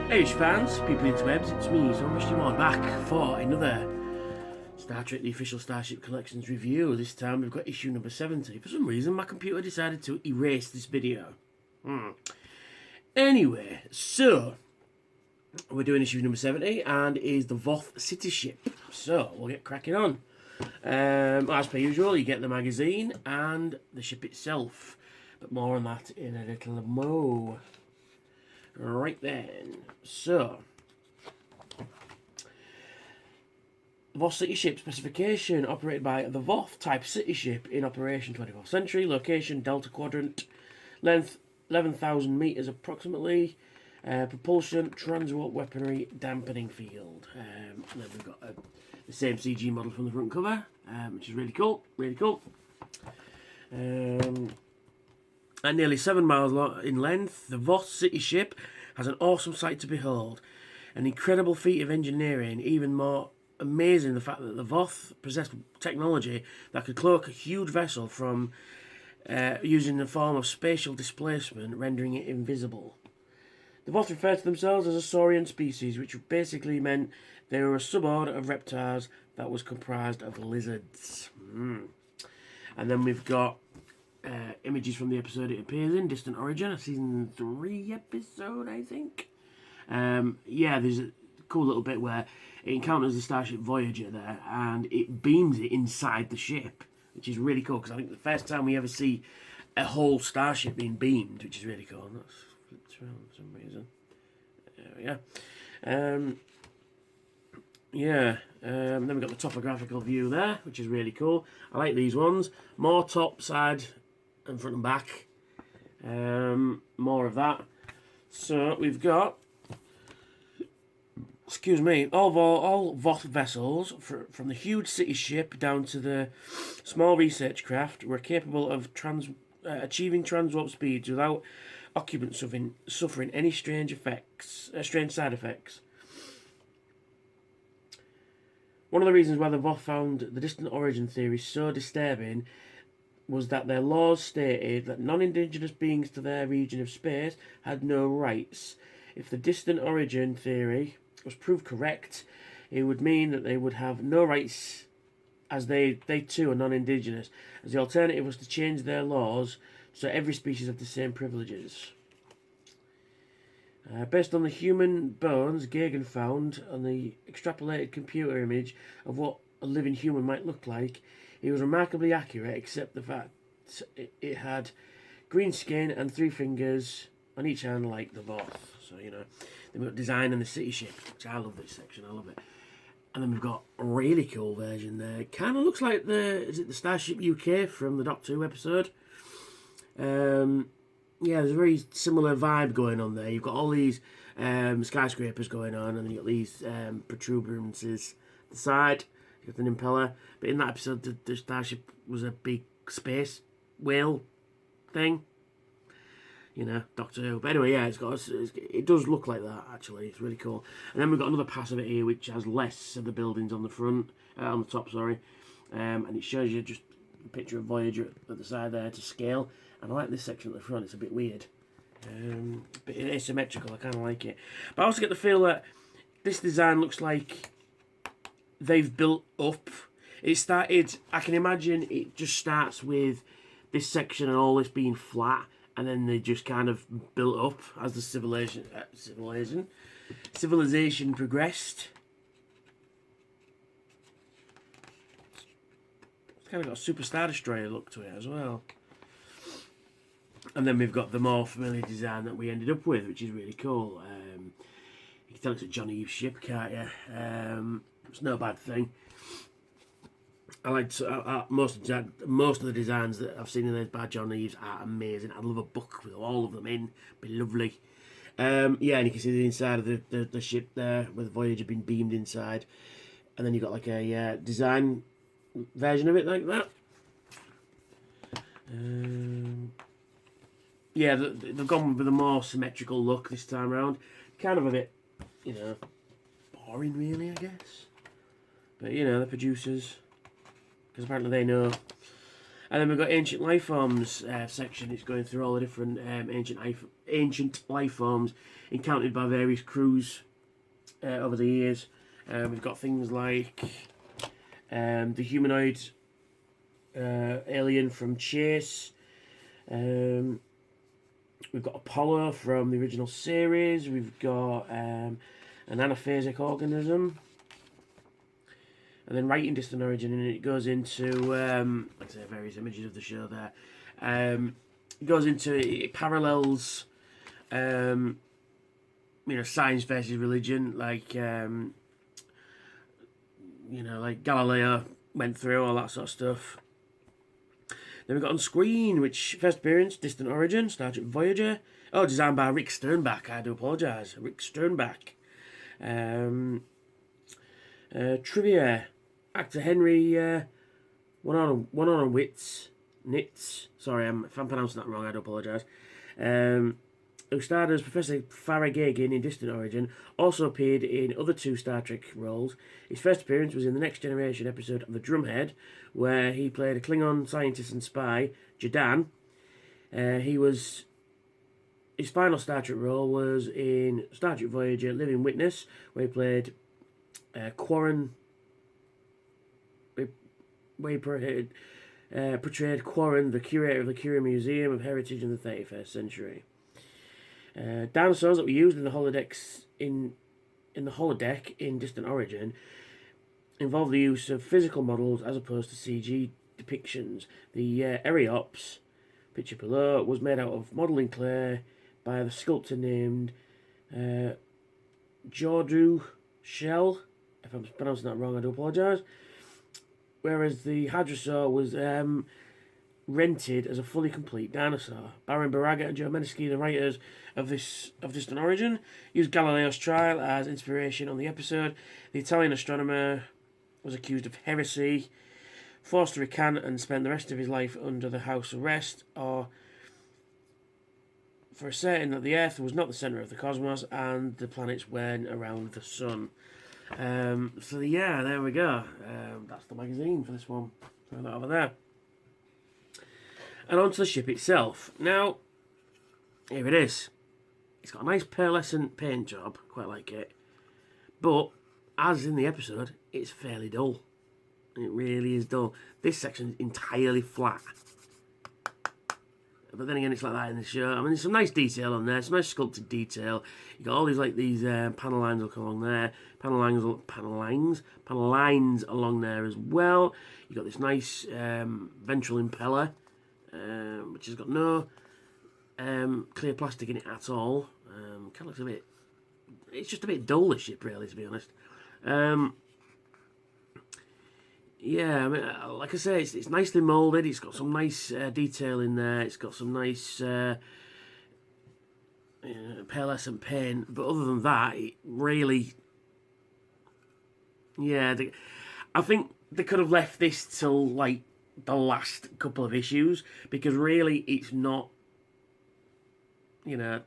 Hey fans, people interwebs, it's me, so I'm back for another Star Trek The Official Starship Collections review. This time we've got issue number 70. For some reason my computer decided to erase this video. Anyway, so we're doing issue number 70 and it is the Voth City Ship. So we'll get cracking on. As per usual, you get the magazine and the ship itself. But more on that in a little mo. Right then, so Voth City Ship specification, operated by the Voth type city ship in operation 24th century, location Delta Quadrant, length 11,000 metres approximately, propulsion, transwarp weaponry, dampening field. And then we've got the same CG model from the front cover, which is really cool, At nearly 7 miles in length, the Voth City Ship has an awesome sight to behold. An incredible feat of engineering, even more amazing the fact that the Voth possessed technology that could cloak a huge vessel from using the form of spatial displacement, rendering it invisible. The Voth refer to themselves as a saurian species, which basically meant they were a suborder of reptiles that was comprised of lizards. And then we've got images from the episode it appears in, Distant Origin, a season 3 episode, I think. Yeah, there's a cool little bit where it encounters the starship Voyager there, and it beams it inside the ship, which is really cool, because I think the first time we ever see a whole starship being beamed, which is really cool. That's flipped around for some reason. There we go. Then we've got the topographical view there, which is really cool. I like these ones. More top, side, and front and back. More of that. So we've got, all Voth vessels, from the huge city ship down to the small research craft, were capable of achieving transwarp speeds without occupants suffering any strange side effects. One of the reasons why the Voth found the distant origin theory so disturbing was that their laws stated that non-indigenous beings to their region of space had no rights. If the distant origin theory was proved correct, it would mean that they would have no rights, as they too are non-indigenous, as the alternative was to change their laws so every species had the same privileges. Based on the human bones Gagan found on the extrapolated computer image of what a living human might look like, it was remarkably accurate, except the fact it had green skin and 3 fingers on each hand like the Voth. So, you know, then we've got design in the city ship, which I love this section, I love it. And then we've got a really cool version there. Kind of looks like is it the Starship UK from the Doctor Who episode? Yeah, there's a very similar vibe going on there. You've got all these skyscrapers going on, and then you've got these protuberances at the side. You've got the impeller. But in that episode, the Starship was a big space whale thing. You know, Doctor Who. But anyway, yeah, it does look like that, actually. It's really cool. And then we've got another pass of it here, which has less of the buildings on the top, and it shows you just a picture of Voyager at the side there to scale. And I like this section at the front, it's a bit weird. A bit asymmetrical, I kind of like it. But I also get the feel that this design looks like they've built up. I can imagine it just starts with this section and all this being flat, and then they just kind of built up as the civilization progressed. It's kind of got a Super Star Destroyer look to it as well. And then we've got the more familiar design that we ended up with, which is really cool. You can tell it's a John Eves ship, can't you? It's no bad thing. I like most of the designs that I've seen in those by John Eves are amazing. I'd love a book with all of them in. Be lovely. Yeah, and you can see the inside of the ship there, with Voyager being beamed inside. And then you've got like a design version of it like that. Yeah, they've gone with a more symmetrical look this time around. Kind of a bit, you know, boring really, I guess. But, you know, the producers, because apparently they know And then we've got Ancient Life Forms section. It's going through all the different ancient life forms encountered by various crews over the years. We've got things like the humanoid alien from Chase. We've got Apollo from the original series. We've got an anaphasic organism. And then right in Distant Origin, and it goes into, like I say, various images of the show there. It goes into, it parallels, science versus religion, like, like Galileo went through, all that sort of stuff. Then we've got On Screen, which first appearance, Distant Origin, Starship Voyager. Oh, designed by Rick Sternbach, I do apologise. Rick Sternbach. Trivia. Actor Henry Nitz. Sorry, if I'm pronouncing that wrong, I do apologise. Who starred as Professor Farrah Gagin in Distant Origin, also appeared in other 2 Star Trek roles. His first appearance was in the Next Generation episode of The Drumhead, where he played a Klingon scientist and spy, Jadan. His final Star Trek role was in Star Trek Voyager Living Witness, where he played Quarren. Where he portrayed Quarren, the curator of the Curie Museum of Heritage in the 31st century. Dinosaurs that were used in the holodecks in the holodeck in Distant Origin involve the use of physical models as opposed to CG depictions. The Eriops, picture below, was made out of modelling clay by the sculptor named Jordu Shell. If I'm pronouncing that wrong, I do apologise. Whereas the Hadrosaur was rented as a fully complete dinosaur. Baron Baraga and Joe Menesky, the writers of Distant Origin, used Galileo's trial as inspiration on the episode. The Italian astronomer was accused of heresy, forced to recant, and spent the rest of his life under the house arrest, or for certain that the Earth was not the centre of the cosmos and the planets went around the sun. So yeah, there we go. That's the magazine for this one. Throw that over there. And onto the ship itself. Now, here it is. It's got a nice pearlescent paint job. Quite like it. But, as in the episode, it's fairly dull. It really is dull. This section is entirely flat. But then again, it's like that in the show. I mean, there's some nice detail on there. Some nice sculpted detail. You got all these panel lines will come along there. Panel lines along there as well. You got this nice ventral impeller, which has got no clear plastic in it at all. Kind of looks a bit. It's just a bit dull, this ship, really, to be honest. Yeah, I mean, like I say, it's nicely moulded. It's got some nice detail in there. It's got some nice pearlescent paint. But other than that, it really... Yeah, I think they could have left this till, like, the last couple of issues. Because really, it's not, a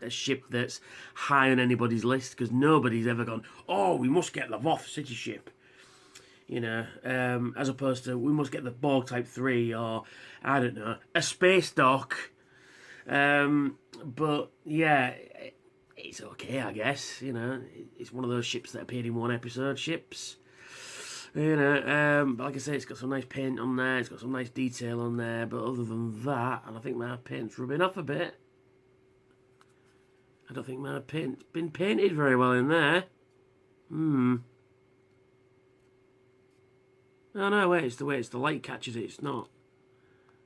ship that's high on anybody's list. Because nobody's ever gone, oh, we must get the Voth City Ship. As opposed to we must get the Borg Type 3 or, I don't know, a space dock. But, yeah, it's okay, I guess. It's one of those ships that appeared in one episode ships. But like I say, it's got some nice paint on there. It's got some nice detail on there. But other than that, and I think my paint's rubbing off a bit. I don't think my paint's been painted very well in there. Oh no, wait, it's the way the light catches it, it's not.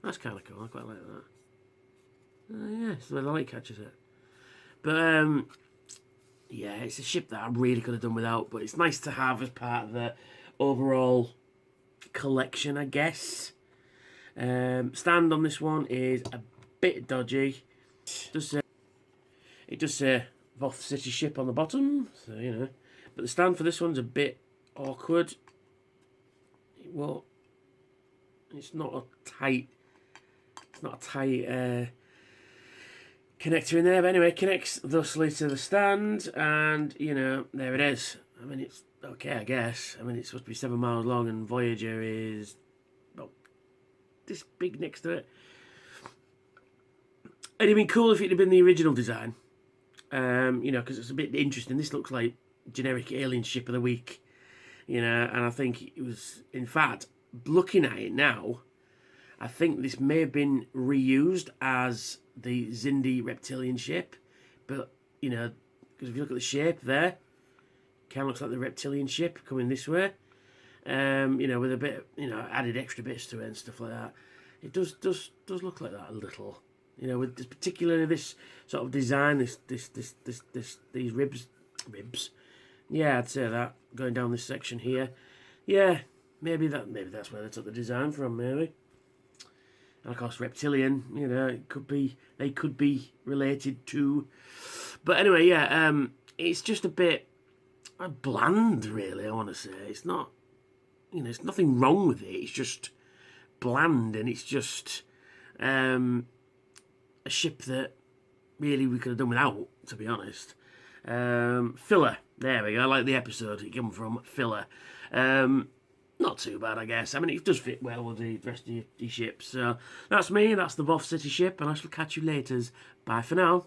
That's kind of cool, I quite like that. Yeah, it's the way the light catches it. But, yeah, it's a ship that I really could have done without, but it's nice to have as part of the overall collection, I guess. Stand on this one is a bit dodgy. It does say Voth City Ship on the bottom, so, But the stand for this one's a bit awkward. Well, it's not a tight connector in there, but anyway, it connects thusly to the stand, and there it is. I mean, it's okay, I guess. I mean, it's supposed to be 7 miles long, and Voyager is about this big next to it. It'd have been cool if it had been the original design. You know, because it's a bit interesting. This looks like generic alien ship of the week. You know, and I think it was, in fact, looking at it now, I think this may have been reused as the Xindi reptilian ship. But, you know, because if you look at the shape there, kind of looks like the reptilian ship coming this way. You know, with a bit, you know, added extra bits to it and stuff like that. It does look like that a little. You know, with this, particularly this sort of design, these ribs. Yeah, I'd say that going down this section here. Yeah, maybe that's where they took the design from. Maybe. And of course, reptilian. You know, they could be related to. But anyway, yeah. It's just a bit bland, really. I want to say it's not. You know, there's nothing wrong with it. It's just bland, and it's just a ship that really we could have done without, to be honest. Filler. There we go. I like the episode it came from. Filler. Not too bad, I guess. I mean, it does fit well with the rest of your ships. So that's me. That's the Voth City Ship, and I shall catch you later. Bye for now.